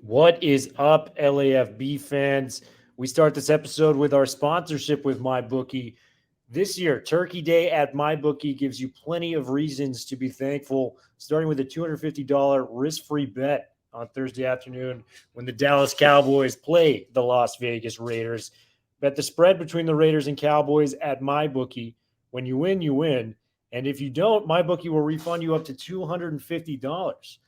What is up, LAFB fans? We start this episode with our sponsorship with MyBookie. This year, Turkey Day at MyBookie gives you plenty of reasons to be thankful, starting with a $250 risk-free bet on Thursday afternoon when the Dallas Cowboys play the Las Vegas Raiders. Bet the spread between the Raiders and Cowboys at MyBookie. When you win, you win. And if you don't, MyBookie will refund you up to $250.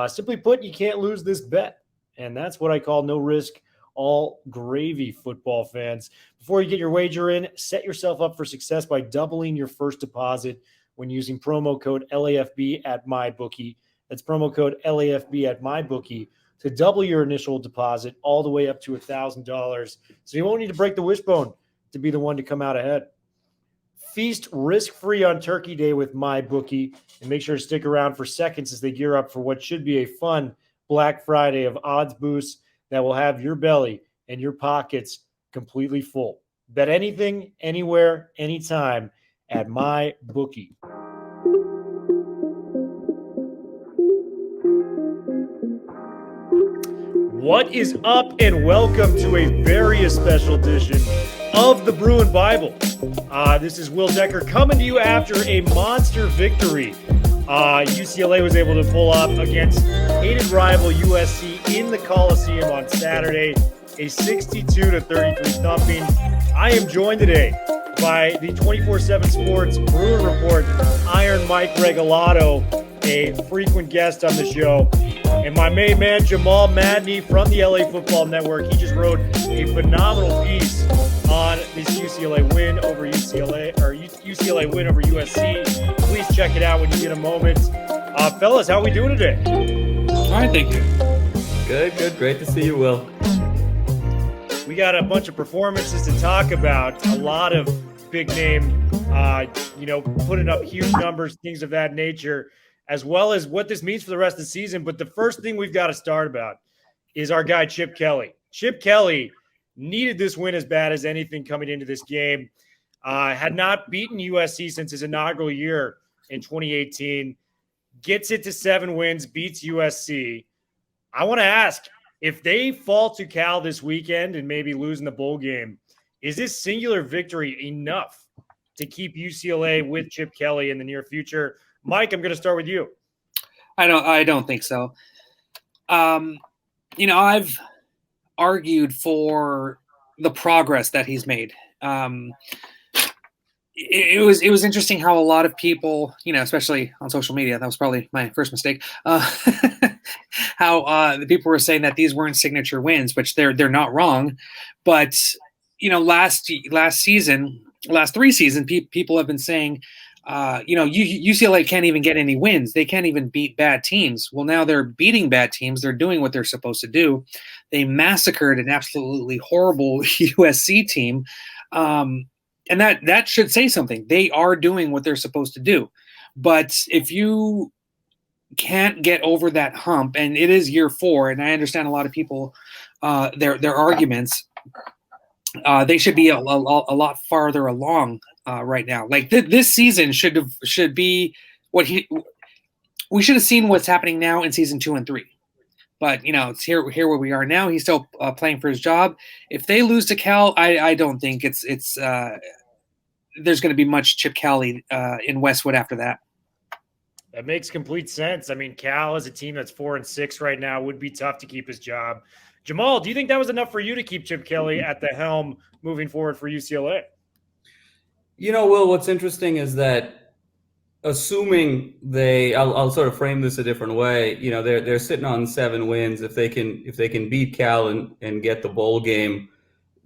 Simply put, you can't lose this bet. And that's what I call no risk, all gravy, football fans. Before you get your wager in, set yourself up for success by doubling your first deposit when using promo code LAFB at MyBookie. That's promo code LAFB at MyBookie to double your initial deposit all the way up to $1,000. So you won't need to break the wishbone to be the one to come out ahead. Feast risk-free on Turkey Day with MyBookie, and make sure to stick around for seconds as they gear up for what should be a fun Black Friday of odds boosts that will have your belly and your pockets completely full. Bet anything, anywhere, anytime at MyBookie. What is up, and welcome to a very special edition of the Bruin Bible. This is Will Decker coming to you after a monster victory. UCLA was able to pull up against hated rival USC in the Coliseum on Saturday, a 62-33 thumping. I am joined today by the 24/7 Sports Bruin Report, Iron Mike Regalado, a frequent guest on the show, and my main man Jamal Madney from the LA Football Network. He just wrote a phenomenal piece on this UCLA win over UCLA win over USC. Please check it out when you get a moment. Fellas, how are we doing today? All right, thank you. Good. Great to see you, Will. We got a bunch of performances to talk about. A lot of big name, putting up huge numbers, things of that nature, as well as what this means for the rest of the season. But the first thing we've got to start about is our guy, Chip Kelly. Chip Kelly needed this win as bad as anything coming into this game. Had not beaten USC since his inaugural year in 2018. Gets it to 7 wins, beats USC. I want to ask, if they fall to Cal this weekend and maybe lose in the bowl game, is this singular victory enough to keep UCLA with Chip Kelly in the near future? Mike, I'm going to start with you. I don't think so. I've argued for the progress that he's made. It was interesting how a lot of people, especially on social media, that was probably my first mistake, how the people were saying that these weren't signature wins, which they're not wrong. But, last 3 seasons, people have been saying, UCLA can't even get any wins. They can't even beat bad teams. Well, now they're beating bad teams. They're doing what they're supposed to do. They massacred an absolutely horrible USC team. And that should say something. They are doing what they're supposed to do. But if you can't get over that hump, and it is year 4, and I understand a lot of people, their arguments, they should be a lot farther along right now. Like this season should be we should have seen what's happening now in season 2 and 3. But, it's here where we are now. He's still playing for his job. If they lose to Cal, I don't think it's there's going to be much Chip Kelly in Westwood after that. That makes complete sense. I mean, Cal is a team that's 4-6 right now. Would be tough to keep his job. Jamal, do you think that was enough for you to keep Chip Kelly at the helm moving forward for UCLA? Will, what's interesting is that assuming I'll sort of frame this a different way. They're sitting on 7 wins. If they can beat Cal and get the bowl game,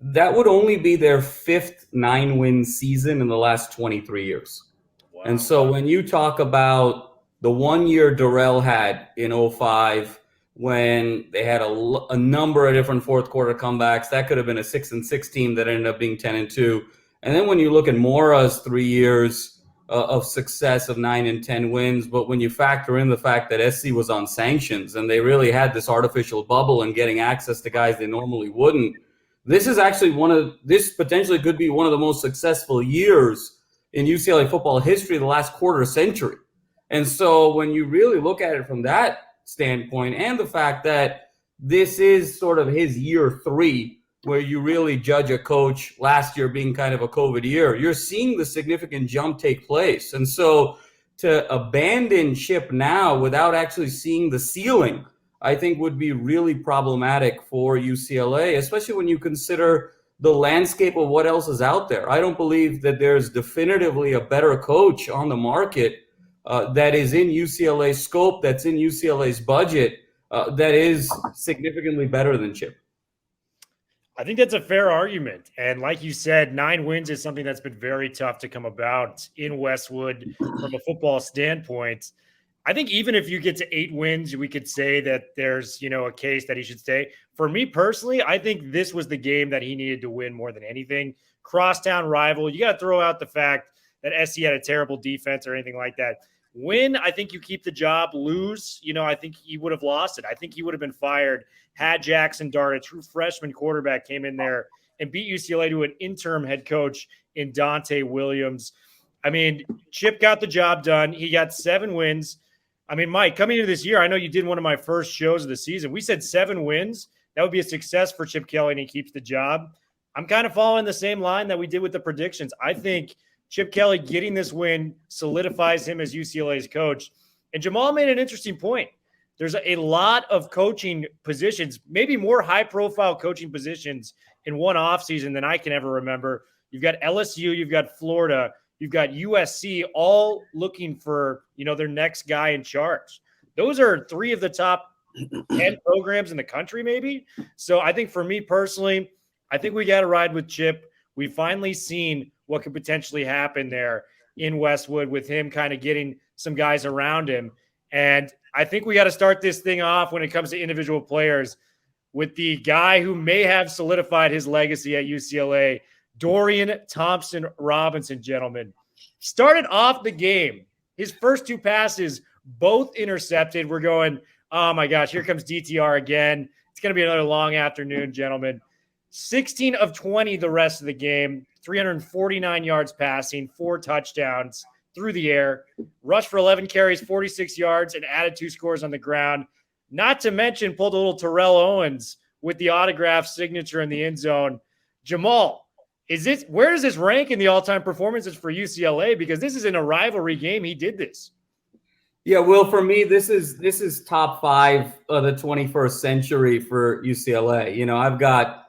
that would only be their 5th 9-win season in the last 23 years. Wow. And so when you talk about the 1 year Durrell had in 2005, when they had a number of different fourth quarter comebacks, that could have been a 6-6 team that ended up being 10-2. And then when you look at Mora's 3 years of success of 9 and 10 wins, but when you factor in the fact that SC was on sanctions and they really had this artificial bubble and getting access to guys they normally wouldn't, this is actually this potentially could be one of the most successful years in UCLA football history of the last quarter century. And so when you really look at it from that standpoint, and the fact that this is sort of his year 3, where you really judge a coach, last year being kind of a COVID year. You're seeing the significant jump take place. And so to abandon Chip now without actually seeing the ceiling, I think would be really problematic for UCLA, especially when you consider the landscape of what else is out there. I don't believe that there's definitively a better coach on the market that is in UCLA's scope, that's in UCLA's budget, that is significantly better than Chip. I think that's a fair argument. And like you said, 9 wins is something that's been very tough to come about in Westwood from a football standpoint. I think even if you get to 8 wins, we could say that there's, a case that he should stay. For me personally, I think this was the game that he needed to win more than anything. Crosstown rival. You got to throw out the fact that SC had a terrible defense or anything like that. Win, I think you keep the job. Lose, I think he would have lost it. I think he would have been fired had Jackson Dart, a true freshman quarterback, came in there and beat UCLA to an interim head coach in Dante Williams. I mean, Chip got the job done. He got 7 wins. I mean, Mike, coming into this year, I know you did one of my first shows of the season. We said 7 wins. That would be a success for Chip Kelly, and he keeps the job. I'm kind of following the same line that we did with the predictions. I think Chip Kelly getting this win solidifies him as UCLA's coach. And Jamal made an interesting point. There's a lot of coaching positions, maybe more high-profile coaching positions in one offseason than I can ever remember. You've got LSU, you've got Florida, you've got USC, all looking for, their next guy in charge. Those are 3 of the top 10 programs in the country, maybe. So I think for me personally, I think we got to ride with Chip. We've finally seen what could potentially happen there in Westwood with him kind of getting some guys around him. And I think we got to start this thing off when it comes to individual players with the guy who may have solidified his legacy at UCLA, Dorian Thompson-Robinson, gentlemen. Started off the game. His first 2 passes, both intercepted. We're going, oh my gosh, here comes DTR again. It's going to be another long afternoon, gentlemen. 16 of 20 the rest of the game, 349 yards passing, 4 touchdowns through the air, rushed for 11 carries, 46 yards, and added 2 scores on the ground. Not to mention pulled a little Terrell Owens with the autograph signature in the end zone. Jamal, where does this rank in the all-time performances for UCLA? Because this is in a rivalry game. He did this. Yeah, Will, for me, this is top 5 of the 21st century for UCLA. I've got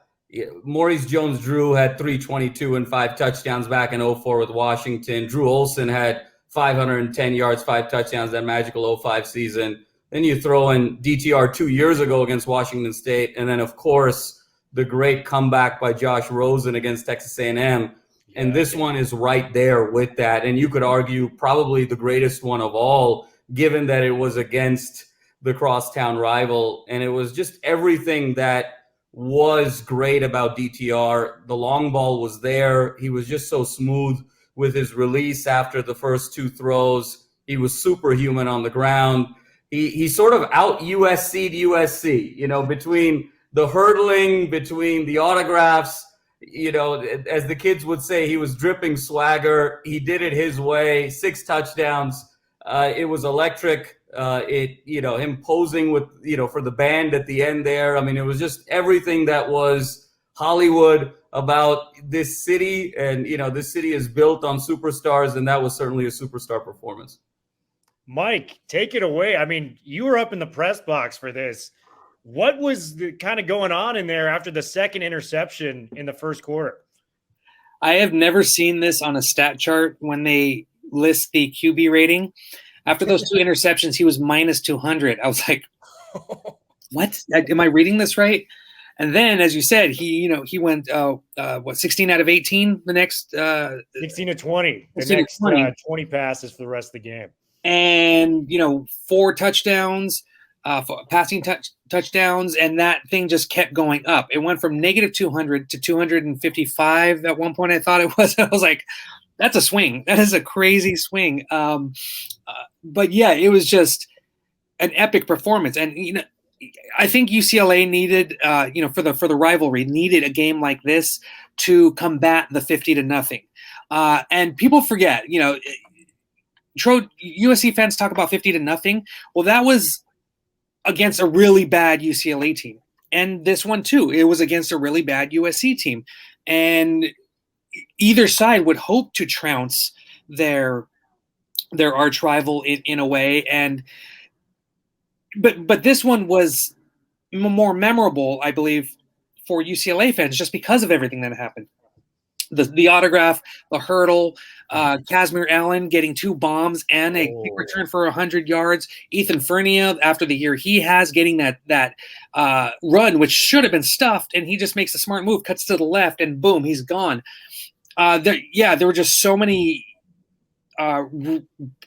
Maurice Jones-Drew had 322 and 5 touchdowns back in 2004 with Washington. Drew Olson had 510 yards, 5 touchdowns that magical 2005 season. Then you throw in DTR 2 years ago against Washington State. And then, of course, the great comeback by Josh Rosen against Texas A&M. And this one is right there with that. And you could argue probably the greatest one of all, given that it was against the crosstown rival. And it was just everything that was great about DTR. The long ball was there. He was just so smooth with his release after the first 2 throws. He was superhuman on the ground. He sort of out USC'd USC, between the hurdling, between the autographs, as the kids would say, he was dripping swagger. He did it his way, 6 touchdowns. It was electric. Him posing with, for the band at the end there. I mean, it was just everything that was Hollywood about this city. And, this city is built on superstars, and that was certainly a superstar performance. Mike, take it away. I mean, you were up in the press box for this. What was the kind of going on in there after the second interception in the first quarter? I have never seen this on a stat chart when they list the QB rating. After those 2 interceptions, he was minus 200. I was like, what? Am I reading this right? And then, as you said, he went, 16 out of 18 the next 16 to 20. The 16 next to 20. 20 passes for the rest of the game. And, 4 touchdowns, passing touchdowns, and that thing just kept going up. It went from negative 200 to 255 at one point, I thought it was. I was like, that's a swing. That is a crazy swing. But yeah, it was just an epic performance. And, I think UCLA needed, for the rivalry, needed a game like this to combat the 50-0. And people forget, USC fans talk about 50-0. Well, that was against a really bad UCLA team. And this one too, it was against a really bad USC team. And either side would hope to trounce their arch rival in a way. But this one was more memorable, I believe, for UCLA fans just because of everything that happened. The autograph, the hurdle, Casimir Allen getting 2 bombs and a kick return for 100 yards. Ethan Fernia, after the year he has, getting that run, which should have been stuffed, and he just makes a smart move, cuts to the left, and boom, he's gone. There were just so many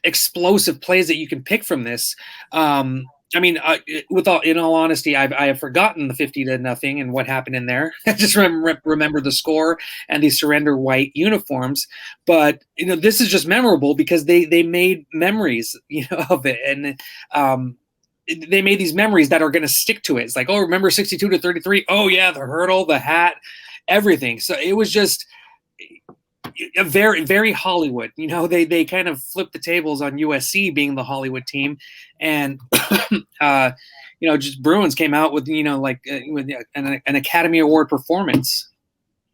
explosive plays that you can pick from this. In all honesty, I have forgotten the 50-0 and what happened in there. I just remember the score and the surrender white uniforms. But this is just memorable because they made memories, of it, and they made these memories that are going to stick to it. It's like, oh, remember 62-33? Oh yeah, the hurdle, the hat, everything. So it was just a very, very Hollywood. They kind of flipped the tables on USC being the Hollywood team, and just Bruins came out with with an Academy Award performance,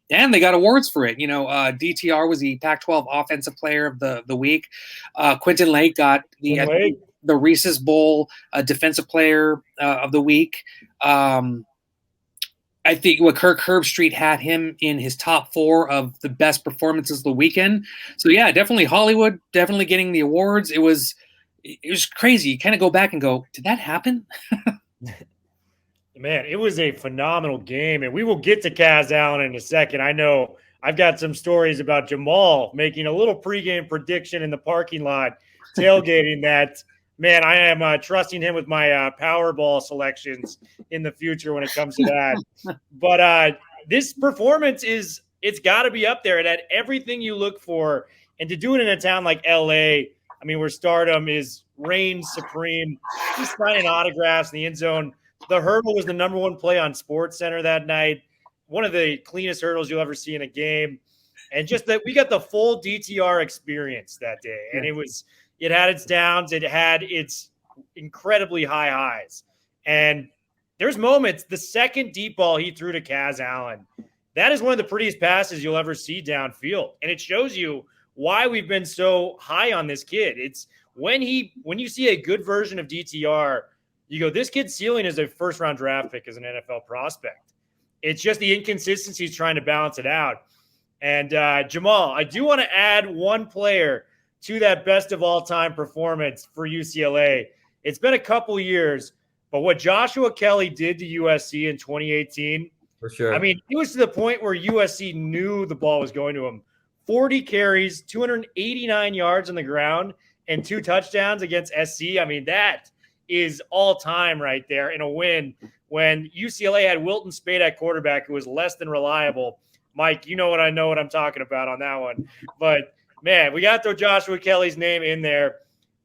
and they got awards for it. DTR was the Pac-12 Offensive Player of the Week. Quentin Lake got the Reese's Bowl Defensive Player of the Week. I think Kirk Herbstreit had him in his top 4 of the best performances of the weekend. So yeah, definitely Hollywood, definitely getting the awards. It was crazy. You kind of go back and go, did that happen? Man, it was a phenomenal game, and we will get to Kaz Allen in a second. I know I've got some stories about Jamal making a little pregame prediction in the parking lot, tailgating that. Man, I am trusting him with my Powerball selections in the future when it comes to that. But this performance it's got to be up there. It had everything you look for. And to do it in a town like LA, where stardom reigns supreme, just signing autographs in the end zone. The hurdle was the number 1 play on SportsCenter that night. One of the cleanest hurdles you'll ever see in a game. And just that we got the full DTR experience that day. And it had its downs. It had its incredibly high highs. And there's moments, the second deep ball he threw to Kaz Allen, that is one of the prettiest passes you'll ever see downfield. And it shows you why we've been so high on this kid. It's when you see a good version of DTR, you go, this kid's ceiling is a first-round draft pick as an NFL prospect. It's just the inconsistencies trying to balance it out. And Jamal, I do want to add one player to that best of all time performance for UCLA. It's been a couple years, but what Joshua Kelly did to USC in 2018, for sure. It was to the point where USC knew the ball was going to him. 40 carries, 289 yards on the ground, and 2 touchdowns against SC. That is all time right there in a win when UCLA had Wilton Spade at quarterback, who was less than reliable. Mike, you know what I'm talking about on that one. But man, we got to throw Joshua Kelly's name in there.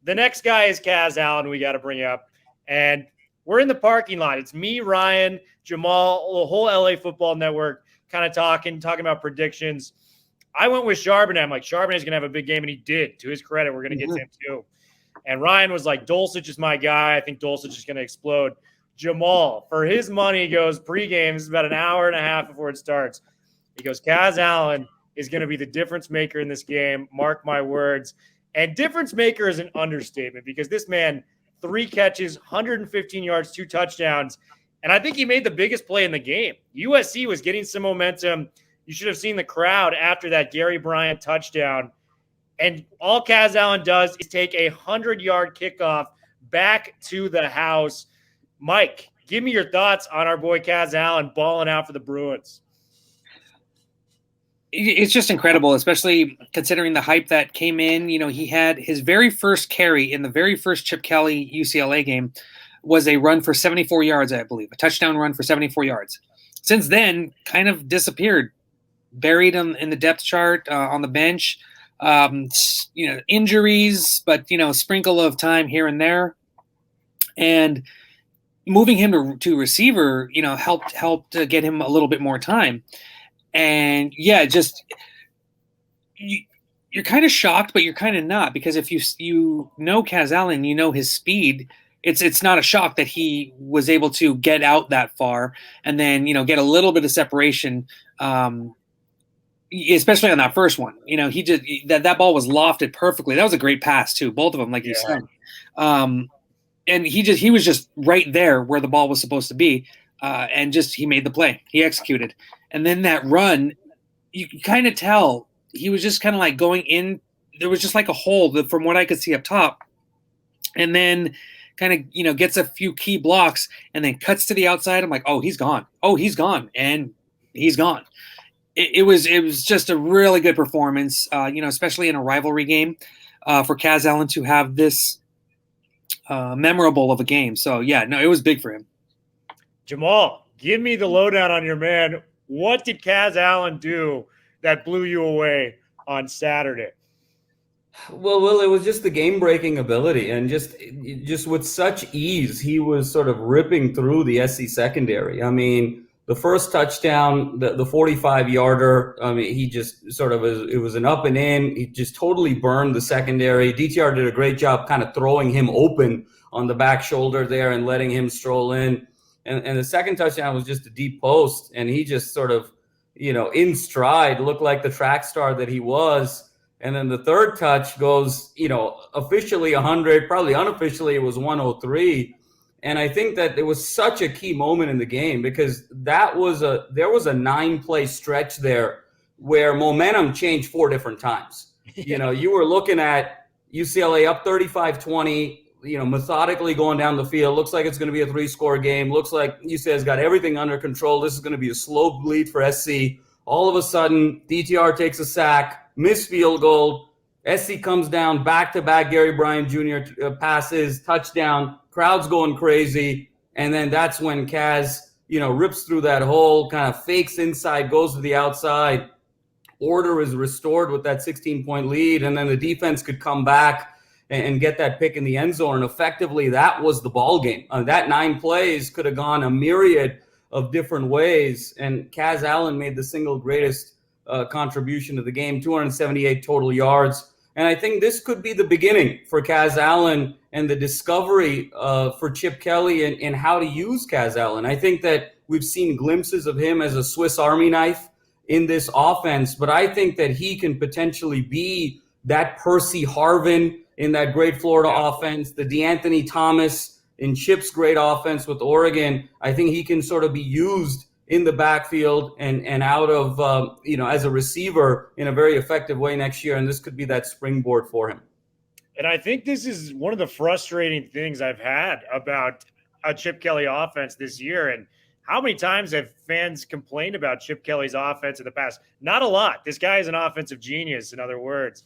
The next guy is Kaz Allen we got to bring up. And we're in the parking lot. It's me, Ryan, Jamal, the whole LA Football Network kind of talking about predictions. I went with Charbonnet. I'm like, Charbonnet's going to have a big game, and he did. To his credit, we're going to get to him too. And Ryan was like, Dulcich is my guy. I think Dulcich is going to explode. Jamal, for his money, goes pregame. This is about an hour and a half before it starts. He goes, Kaz Allen is going to be the difference maker in this game. Mark my words. And difference maker is an understatement because this man, 3 catches, 115 yards, 2 touchdowns. And I think he made the biggest play in the game. USC was getting some momentum. You should have seen the crowd after that Gary Bryant touchdown. And all Kaz Allen does is take a 100-yard kickoff back to the house. Mike, give me your thoughts on our boy Kaz Allen balling out for the Bruins. It's just incredible, especially considering the hype that came in. He had his very first carry in the very first Chip Kelly UCLA game was a run for 74 yards, I believe, a touchdown run for 74 yards. Since then, kind of disappeared, buried in the depth chart, on the bench. Injuries, but sprinkle of time here and there, and moving him to receiver, helped to get him a little bit more time. And yeah, just you're kind of shocked, but you're kind of not, because if you know Kaz Allen, his speed, it's not a shock that he was able to get out that far and then, get a little bit of separation, especially on that first one. He just that ball was lofted perfectly. That was a great pass too, both of them, like you said. And he was just right there where the ball was supposed to be, and he made the play. He executed, and then that run, you can kind of tell he was just kind of like going in. There was just like a hole from what I could see up top, and then kind of gets a few key blocks and then cuts to the outside. I'm like, oh, he's gone. Oh, he's gone, and he's gone. It was just a really good performance, especially in a rivalry game, for Kaz Allen to have this memorable of a game. So yeah, no, it was big for him. Jamal, give me the lowdown on your man. What did Kaz Allen do that blew you away on Saturday? Well, it was just the game-breaking ability, and just with such ease, he was sort of ripping through the SC secondary. I mean, the first touchdown, the 45-yarder, I mean, he just sort of it was an up and in. He just totally burned the secondary. DTR did a great job kind of throwing him open on the back shoulder there and letting him stroll in. And the second touchdown was just a deep post, and he just sort of, in stride, looked like the track star that he was. And then the third touch goes, officially 100, probably unofficially it was 103. And I think that it was such a key moment in the game because there was a 9-play stretch there where momentum changed 4 different times. You were looking at UCLA up 35-20, methodically going down the field. Looks like it's going to be a 3-score game. Looks like UCLA's got everything under control. This is going to be a slow bleed for SC. All of a sudden, DTR takes a sack, missed field goal. SC comes down, back-to-back Gary Bryant Jr. Passes, touchdown. Crowd's going crazy, and then that's when Kaz, rips through that hole, kind of fakes inside, goes to the outside. Order is restored with that 16-point lead, and then the defense could come back and get that pick in the end zone. And effectively, that was the ball game. That 9 plays could have gone a myriad of different ways, and Kaz Allen made the single greatest contribution to the game, 278 total yards. And I think this could be the beginning for Kaz Allen and the discovery for Chip Kelly in how to use Kaz Allen. I think that we've seen glimpses of him as a Swiss Army knife in this offense, but I think that he can potentially be that Percy Harvin in that great Florida offense, the DeAnthony Thomas in Chip's great offense with Oregon. I think he can sort of be used in the backfield and out of, as a receiver in a very effective way next year. And this could be that springboard for him. And I think this is one of the frustrating things I've had about a Chip Kelly offense this year. And how many times have fans complained about Chip Kelly's offense in the past? Not a lot. This guy is an offensive genius, in other words.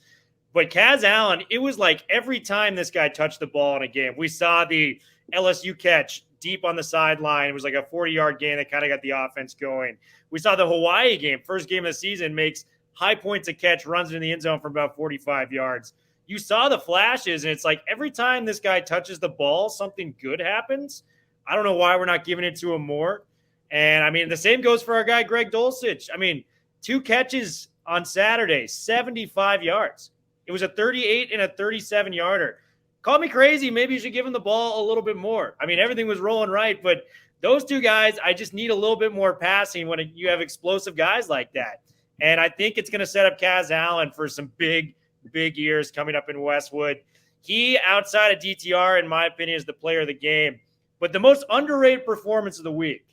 But Kaz Allen, it was like every time this guy touched the ball in a game, we saw the LSU catch deep on the sideline. It was like a 40-yard gain that kind of got the offense going. We saw the Hawaii game, first game of the season, makes high points of catch, runs into the end zone from about 45 yards. You saw the flashes, and it's like every time this guy touches the ball, something good happens. I don't know why we're not giving it to him more. And, I mean, the same goes for our guy, Greg Dulcich. I mean, 2 catches on Saturday, 75 yards. It was a 38 and a 37-yarder. Call me crazy. Maybe you should give him the ball a little bit more. I mean, everything was rolling right, but those 2 guys, I just need a little bit more passing when you have explosive guys like that. And I think it's going to set up Kaz Allen for some big years coming up in Westwood. He, outside of DTR, in my opinion, is the player of the game. But the most underrated performance of the week,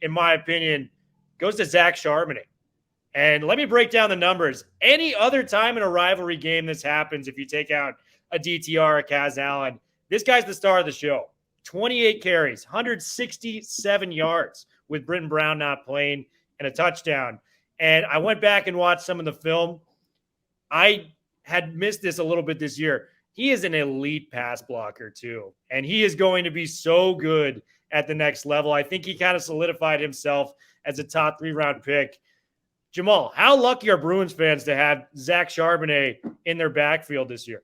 in my opinion, goes to Zach Charbonnet. And let me break down the numbers. Any other time in a rivalry game this happens, if you take out a DTR, a Kaz Allen, this guy's the star of the show. 28 carries, 167 yards with Britton Brown not playing, and a touchdown. And I went back and watched some of the film. I had missed this a little bit this year. He is an elite pass blocker too. And he is going to be so good at the next level. I think he kind of solidified himself as a top 3-round pick. Jamal, how lucky are Bruins fans to have Zach Charbonnet in their backfield this year?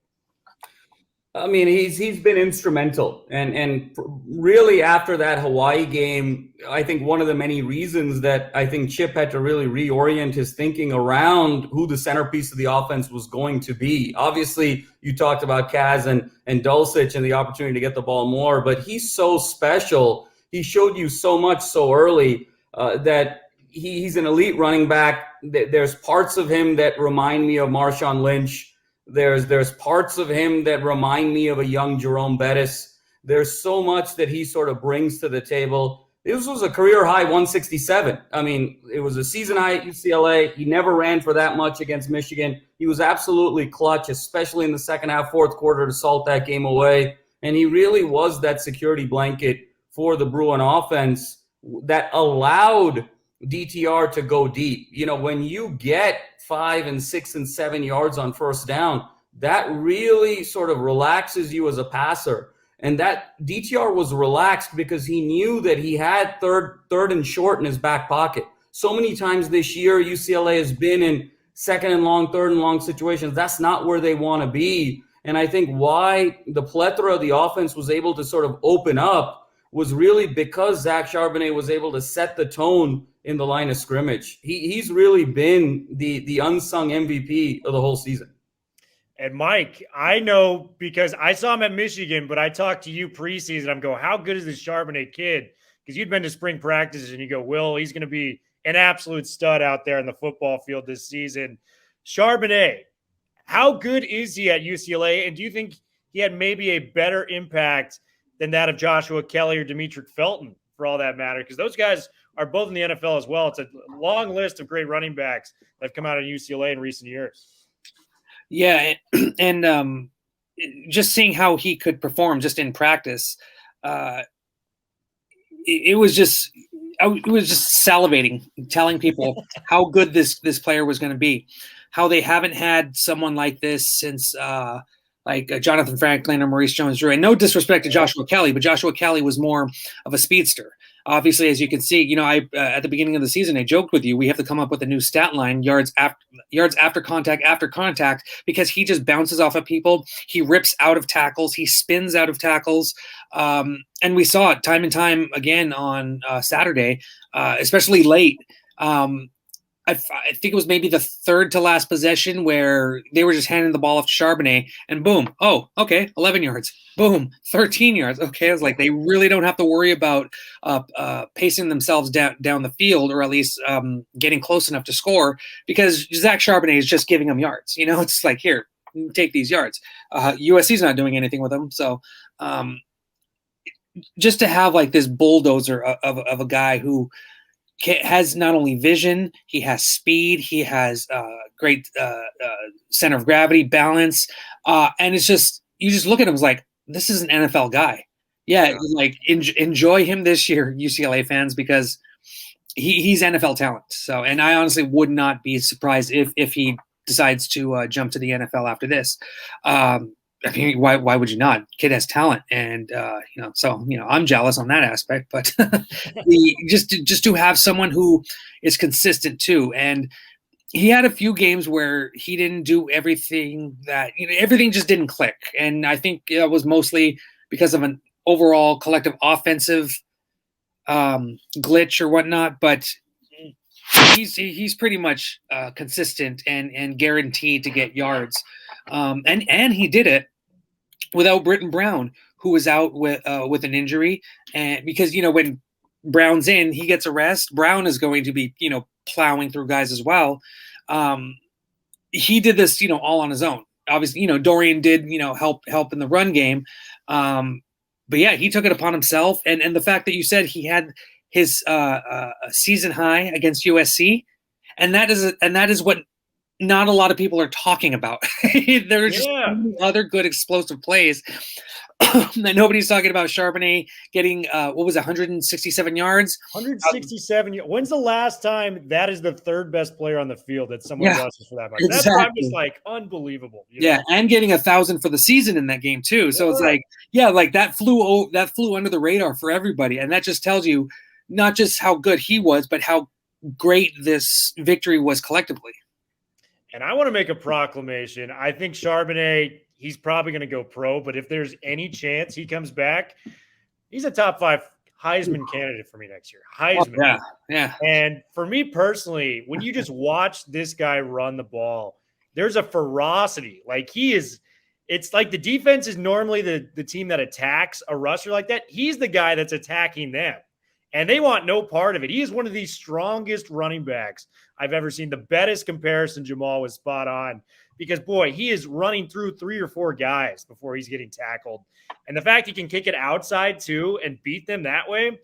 I mean, he's been instrumental, and really after that Hawaii game, I think one of the many reasons that I think Chip had to really reorient his thinking around who the centerpiece of the offense was going to be. Obviously, you talked about Kaz and Dulcich and the opportunity to get the ball more, but he's so special. He showed you so much so early that he's an elite running back. There's parts of him that remind me of Marshawn Lynch. There's parts of him that remind me of a young Jerome Bettis. There's so much that he sort of brings to the table. This was a career high 167. I mean, it was a season high at UCLA. He never ran for that much against Michigan. He was absolutely clutch, especially in the second half, fourth quarter to salt that game away. And he really was that security blanket for the Bruin offense that allowed DTR to go deep. You know, when you get 5 and 6 and 7 yards on first down, that really sort of relaxes you as a passer. And that DTR was relaxed because he knew that he had third and short in his back pocket. So many times this year, UCLA has been in second and long, third and long situations. That's not where they want to be. And I think why the plethora of the offense was able to sort of open up was really because Zach Charbonnet was able to set the tone in the line of scrimmage. He's really been the unsung MVP of the whole season. And Mike, I know because I saw him at Michigan, but I talked to you preseason. I'm going, how good is this Charbonnet kid? Because you'd been to spring practices and you go, Will, he's going to be an absolute stud out there in the football field this season. Charbonnet, how good is he at UCLA? And do you think he had maybe a better impact than that of Joshua Kelly or Demetric Felton, for all that matter? Because those guys are both in the NFL as well. It's a long list of great running backs that have come out of UCLA in recent years. Yeah, and just seeing how he could perform just in practice, it was just salivating, telling people how good this player was going to be, how they haven't had someone like this since Jonathan Franklin or Maurice Jones-Drew. And no disrespect to Joshua Kelly, but Joshua Kelly was more of a speedster. Obviously, as you can see, you know, I at the beginning of the season, I joked with you, we have to come up with a new stat line, yards after contact, because he just bounces off of people. He rips out of tackles. He spins out of tackles. And we saw it time and time again on Saturday, especially late. I think it was maybe the third to last possession where they were just handing the ball off to Charbonnet and boom. Oh, okay. 11 yards. Boom. 13 yards. Okay. I was like, they really don't have to worry about pacing themselves down the field, or at least getting close enough to score, because Zach Charbonnet is just giving them yards. You know, it's like, here, take these yards. USC's not doing anything with them. So just to have like this bulldozer of a guy who has not only vision, he has speed, he has great center of gravity, balance, and it's just, you just look at him, it's like, this is an NFL guy. Yeah. Like enjoy him this year, UCLA fans, because he's NFL talent. So, and I honestly would not be surprised if he decides to jump to the NFL after this. I mean, why would you not? Kid has talent, and so I'm jealous on that aspect. But just to have someone who is consistent too, and he had a few games where he didn't do everything that everything just didn't click, and I think it was mostly because of an overall collective offensive glitch or whatnot. But he's pretty much consistent and guaranteed to get yards, and he did it without Britton Brown, who was out with an injury. And because, when Brown's in, he gets a rest. Brown is going to be, plowing through guys as well. He did this, all on his own. Obviously, Dorian did, help in the run game. But yeah, he took it upon himself. And the fact that you said he had his season high against USC, and that is what not a lot of people are talking about. There are just other good explosive plays that nobody's talking about. Charbonnet getting 167 yards. 167. When's the last time that is the third best player on the field that someone rushes for that much? Exactly. That's why I'm just like unbelievable. And getting 1,000 for the season in that game too. So it's like, that flew under the radar for everybody, and that just tells you not just how good he was, but how great this victory was collectively. And I want to make a proclamation. I think Charbonnet, he's probably going to go pro. But if there's any chance he comes back, he's a top 5 Heisman candidate for me next year. Heisman. Oh, yeah. And for me personally, when you just watch this guy run the ball, there's a ferocity. Like it's like the defense is normally the team that attacks a rusher like that. He's the guy that's attacking them. And they want no part of it. He is one of the strongest running backs I've ever seen. The Bettis comparison, Jamal, was spot on because, boy, he is running through 3 or 4 guys before he's getting tackled. And the fact he can kick it outside, too, and beat them that way,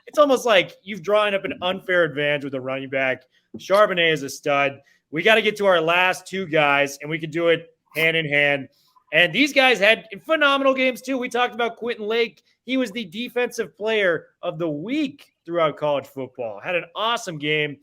it's almost like you've drawn up an unfair advantage with a running back. Charbonnet is a stud. We got to get to our last 2 guys, and we can do it hand in hand. And these guys had phenomenal games, too. We talked about Quentin Lake. He was the defensive player of the week throughout college football. Had an awesome game.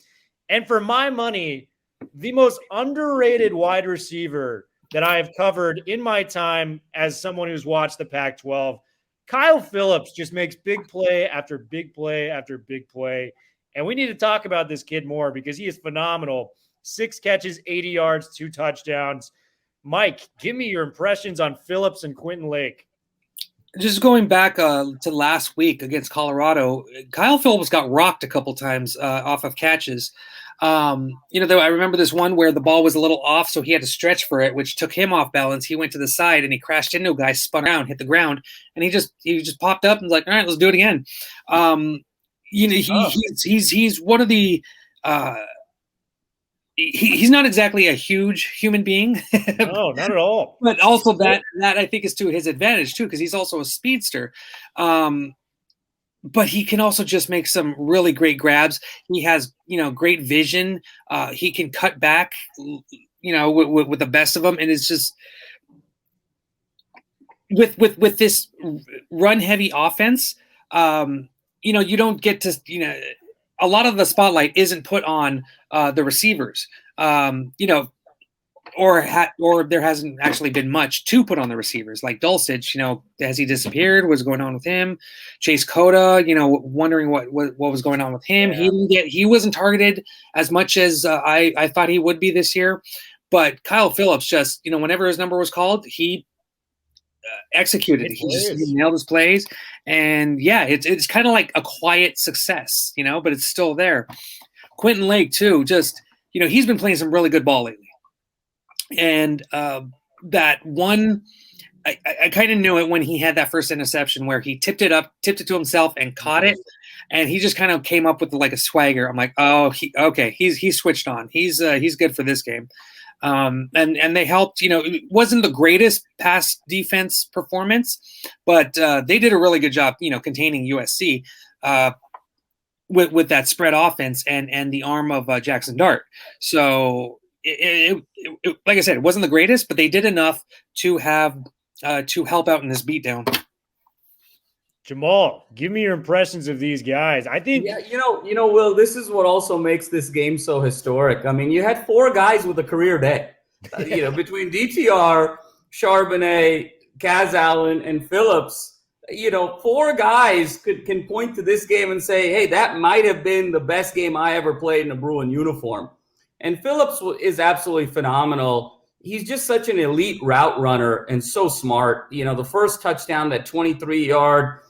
And for my money, the most underrated wide receiver that I have covered in my time as someone who's watched the Pac-12, Kyle Phillips just makes big play after big play after big play. And we need to talk about this kid more because he is phenomenal. 6 catches, 80 yards, 2 touchdowns. Mike, give me your impressions on Phillips and Quentin Lake. Just going back to last week against Colorado, Kyle Phillips got rocked a couple times off of catches. I remember this one where the ball was a little off, so he had to stretch for it, which took him off balance. He went to the side and he crashed into a guy, spun around, hit the ground, and he just popped up and was like, all right, let's do it again. He's one of the he's not exactly a huge human being. No, not at all. But also that I think is to his advantage too, because he's also a speedster. But he can also just make some really great grabs. He has, great vision. He can cut back, with the best of them. And it's just with this run heavy offense, you don't get to, a lot of the spotlight isn't put on the receivers, or there hasn't actually been much to put on the receivers. Like Dulcich, has he disappeared? What's going on with him? Chase Cota, wondering what was going on with him. Yeah. He wasn't targeted as much as I thought he would be this year. But Kyle Phillips just, whenever his number was called, he executed. He just nailed his plays, and it's kind of like a quiet success, but it's still there. Quentin Lake too, just he's been playing some really good ball lately, and that one, I kind of knew it when he had that first interception where he tipped it to himself and caught it, and he just kind of came up with like a swagger. I'm like, oh, he's switched on. He's good for this game. And they helped, it wasn't the greatest pass defense performance, but they did a really good job, containing USC with that spread offense and the arm of Jackson Dart. So it, like I said, it wasn't the greatest, but they did enough to have to help out in this beatdown. Jamal, give me your impressions of these guys. I think, Will, this is what also makes this game so historic. I mean, you had 4 guys with a career day, between DTR, Charbonnet, Kaz Allen, and Phillips. 4 guys can point to this game and say, hey, that might have been the best game I ever played in a Bruin uniform. And Phillips is absolutely phenomenal. He's just such an elite route runner and so smart. The first touchdown, that 23-yard,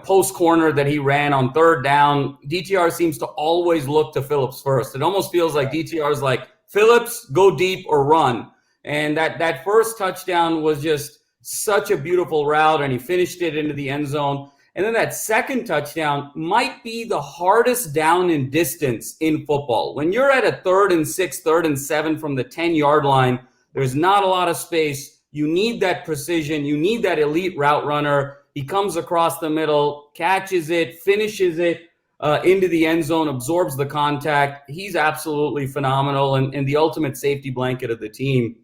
post corner that he ran on 3rd down, DTR seems to always look to Phillips first. It almost feels like DTR is like, Phillips, go deep or run. And that first touchdown was just such a beautiful route, and he finished it into the end zone. And then that second touchdown might be the hardest down in distance in football. When you're at a 3rd and 6, 3rd and 7 from the 10-yard line, there's not a lot of space. You need that precision. You need that elite route runner. He comes across the middle, catches it, finishes it into the end zone, absorbs the contact. He's absolutely phenomenal and the ultimate safety blanket of the team.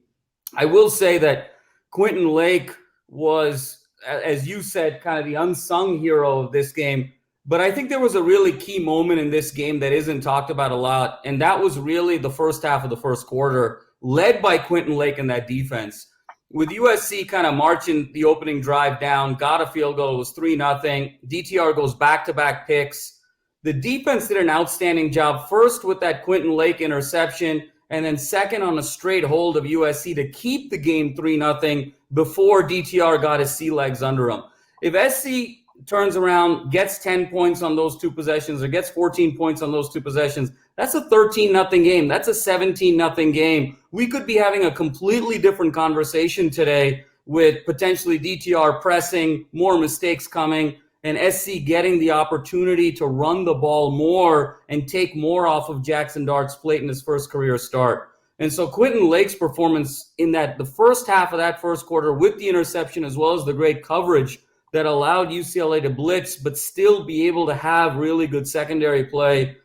I will say that Quentin Lake was, as you said, kind of the unsung hero of this game. But I think there was a really key moment in this game that isn't talked about a lot, and that was really the first half of the first quarter, led by Quentin Lake and that defense. With USC kind of marching the opening drive down, got a field goal, it was 3-0. DTR goes back-to-back picks. The defense did an outstanding job, first with that Quentin Lake interception, and then second on a straight hold of USC to keep the game 3-0 before DTR got his sea legs under him. If SC turns around, gets 10 points on those two possessions, or gets 14 points on those two possessions, that's a 13-0 game. That's a 17-0 game. We could be having a completely different conversation today with potentially DTR pressing, more mistakes coming, and SC getting the opportunity to run the ball more and take more off of Jackson Dart's plate in his first career start. And so Quentin Lake's performance in the first half of that first quarter with the interception, as well as the great coverage that allowed UCLA to blitz but still be able to have really good secondary play,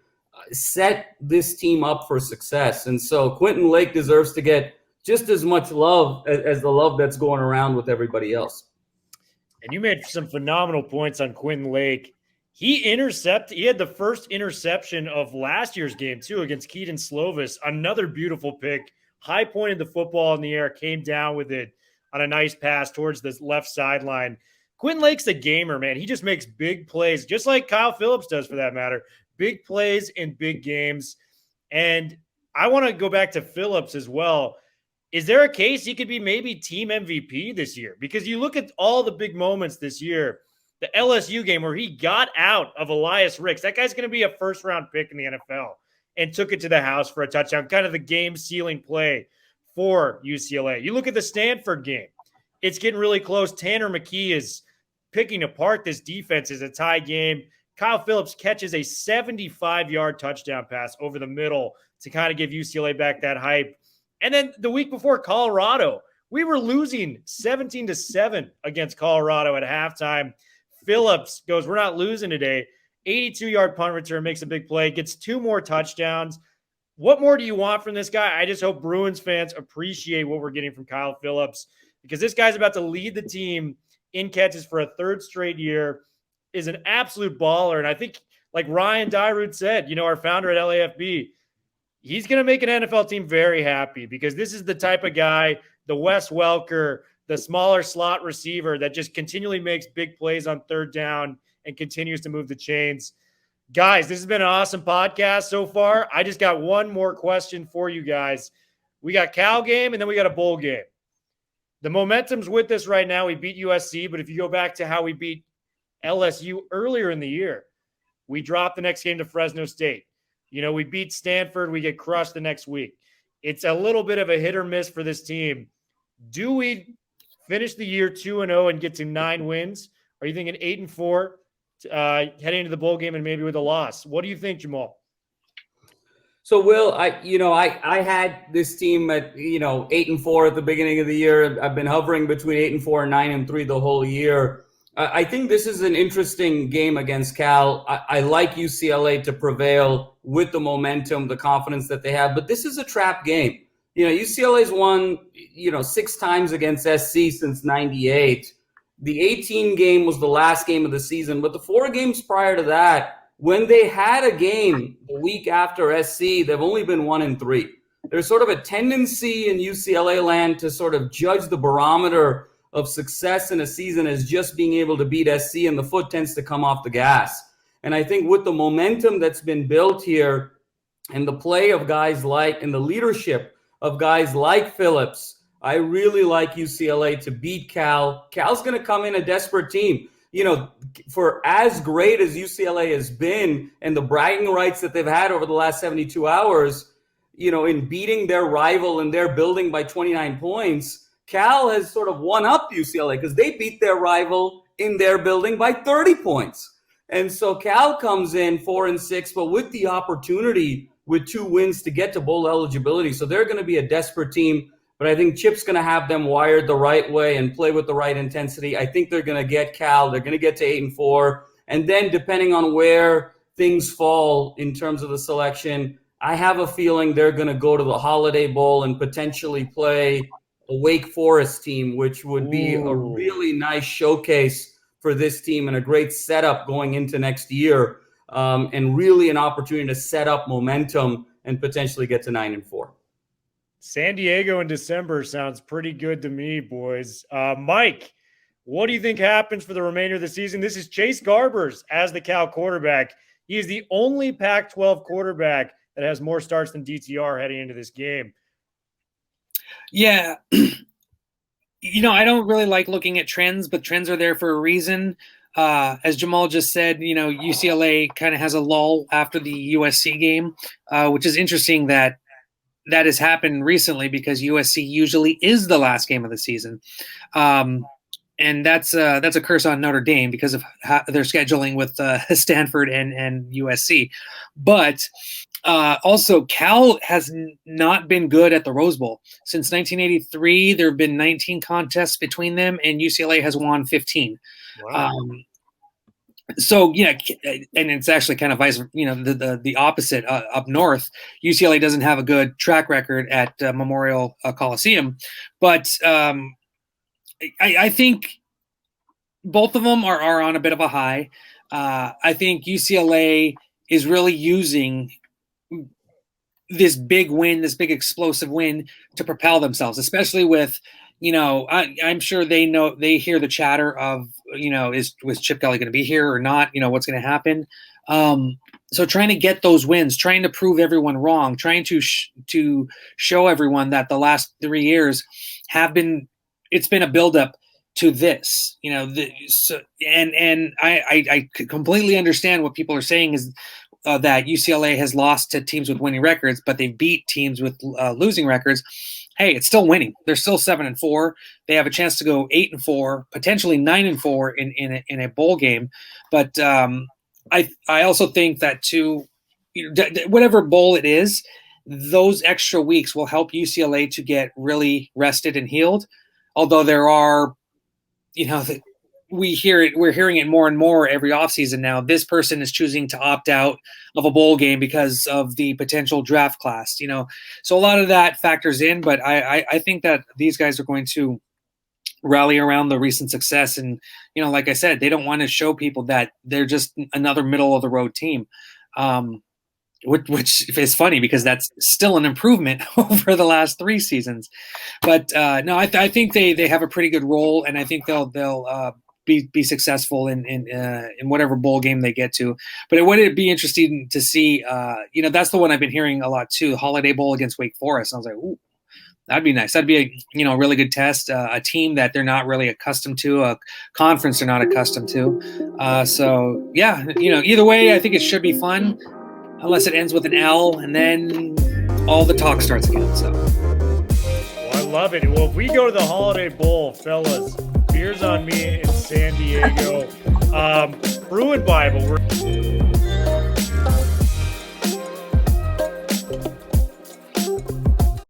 set this team up for success. And so Quentin Lake deserves to get just as much love as the love that's going around with everybody else. And you made some phenomenal points on Quentin Lake. He had the first interception of last year's game, too, against Keaton Slovis. Another beautiful pick. High pointed the football in the air, came down with it on a nice pass towards the left sideline. Quentin Lake's a gamer, man. He just makes big plays, just like Kyle Phillips does for that matter. Big plays in big games. And I want to go back to Phillips as well. Is there a case he could be maybe team MVP this year? Because you look at all the big moments this year, the LSU game where he got out of Elias Ricks. That guy's going to be a first-round pick in the NFL and took it to the house for a touchdown, kind of the game-sealing play for UCLA. You look at the Stanford game. It's getting really close. Tanner McKee is picking apart this defense. It's a tie game. Kyle Phillips catches a 75-yard touchdown pass over the middle to kind of give UCLA back that hype. And then the week before, Colorado, we were losing 17-7 against Colorado at halftime. Phillips goes, we're not losing today. 82-yard punt return, makes a big play, gets 2 more touchdowns. What more do you want from this guy? I just hope Bruins fans appreciate what we're getting from Kyle Phillips, because this guy's about to lead the team in catches for a third straight year, is an absolute baller. And I think, like Ryan Dyrud said, our founder at LAFB, he's going to make an NFL team very happy, because this is the type of guy, the Wes Welker, the smaller slot receiver that just continually makes big plays on third down and continues to move the chains. Guys, this has been an awesome podcast so far. I just got one more question for you guys. We got Cal game, and then we got a bowl game. The momentum's with us right now. We beat USC, but if you go back to how we beat LSU earlier in the year, we dropped the next game to Fresno State. We beat Stanford. We get crushed the next week. It's a little bit of a hit or miss for this team. Do we finish the year 2-0 and get to 9 wins? Are you thinking 8-4 heading into the bowl game and maybe with a loss? What do you think, Jamal? So, Will, I had this team at 8-4 at the beginning of the year. I've been hovering between 8-4 and 9-3 the whole year. I think this is an interesting game against Cal. I like UCLA to prevail with the momentum, the confidence that they have, but this is a trap game. UCLA's won 6 times against SC since '98. The 18 game was the last game of the season, but the 4 games prior to that, when they had a game the week after SC, they've only been 1-3. There's sort of a tendency in UCLA land to sort of judge the barometer of success in a season as just being able to beat SC, and the foot tends to come off the gas. And I think with the momentum that's been built here and the play of guys and the leadership of guys like Phillips, I really like UCLA to beat Cal. Cal's going to come in a desperate team. For as great as UCLA has been and the bragging rights that they've had over the last 72 hours, in beating their rival in their building by 29 points, Cal has sort of one up UCLA because they beat their rival in their building by 30 points. And so Cal comes in 4-6, but with the opportunity with 2 wins to get to bowl eligibility. So they're going to be a desperate team. But I think Chip's going to have them wired the right way and play with the right intensity. I think they're going to get Cal. They're going to get to 8-4. And then depending on where things fall in terms of the selection, I have a feeling they're going to go to the Holiday Bowl and potentially play a Wake Forest team, which would be a really nice showcase for this team and a great setup going into next year, and really an opportunity to set up momentum and potentially get to 9-4. San Diego in December sounds pretty good to me, boys. Mike, what do you think happens for the remainder of the season? This is Chase Garbers as the Cal quarterback. He is the only Pac-12 quarterback that has more starts than DTR heading into this game. Yeah. I don't really like looking at trends, but trends are there for a reason. As Jamal just said, UCLA kind of has a lull after the USC game, which is interesting that has happened recently because USC usually is the last game of the season. And that's a curse on Notre Dame because of their scheduling with Stanford and USC. But also, Cal has not been good at the Rose Bowl. Since 1983, there have been 19 contests between them, and UCLA has won 15. Wow. So, and it's actually kind of the opposite up north. UCLA doesn't have a good track record at Memorial Coliseum, but I think both of them are on a bit of a high. I think UCLA is really using this big win, this big explosive win to propel themselves, especially with, I'm sure they hear the chatter of, was Chip Kelly going to be here or not? What's going to happen? So trying to get those wins, trying to prove everyone wrong, trying to show everyone that the last 3 years it's been a buildup to this, and I completely understand what people are saying is that UCLA has lost to teams with winning records, but they beat teams with losing records. Hey, it's still winning. They're still 7-4. They have a chance to go 8-4, potentially 9-4 in a bowl game. But I also think that whatever bowl it is, those extra weeks will help UCLA to get really rested and healed. Although there are, we're hearing it more and more every offseason now. This person is choosing to opt out of a bowl game because of the potential draft class, So a lot of that factors in, but I think that these guys are going to rally around the recent success. And, like I said, they don't want to show people that they're just another middle of the road team. Which is funny because that's still an improvement over the last 3 seasons. But no, I think they have a pretty good role, and I think they'll be successful in whatever bowl game they get to. But it would be interesting to see. That's the one I've been hearing a lot too. The Holiday Bowl against Wake Forest. And I was like, ooh, that'd be nice. That'd be a really good test. A team that they're not really accustomed to, a conference they're not accustomed to. So yeah, either way, I think it should be fun. Unless it ends with an L, and then all the talk starts again. So, well, I love it. Well, if we go to the Holiday Bowl, fellas, beers on me in San Diego. Bruin Bible.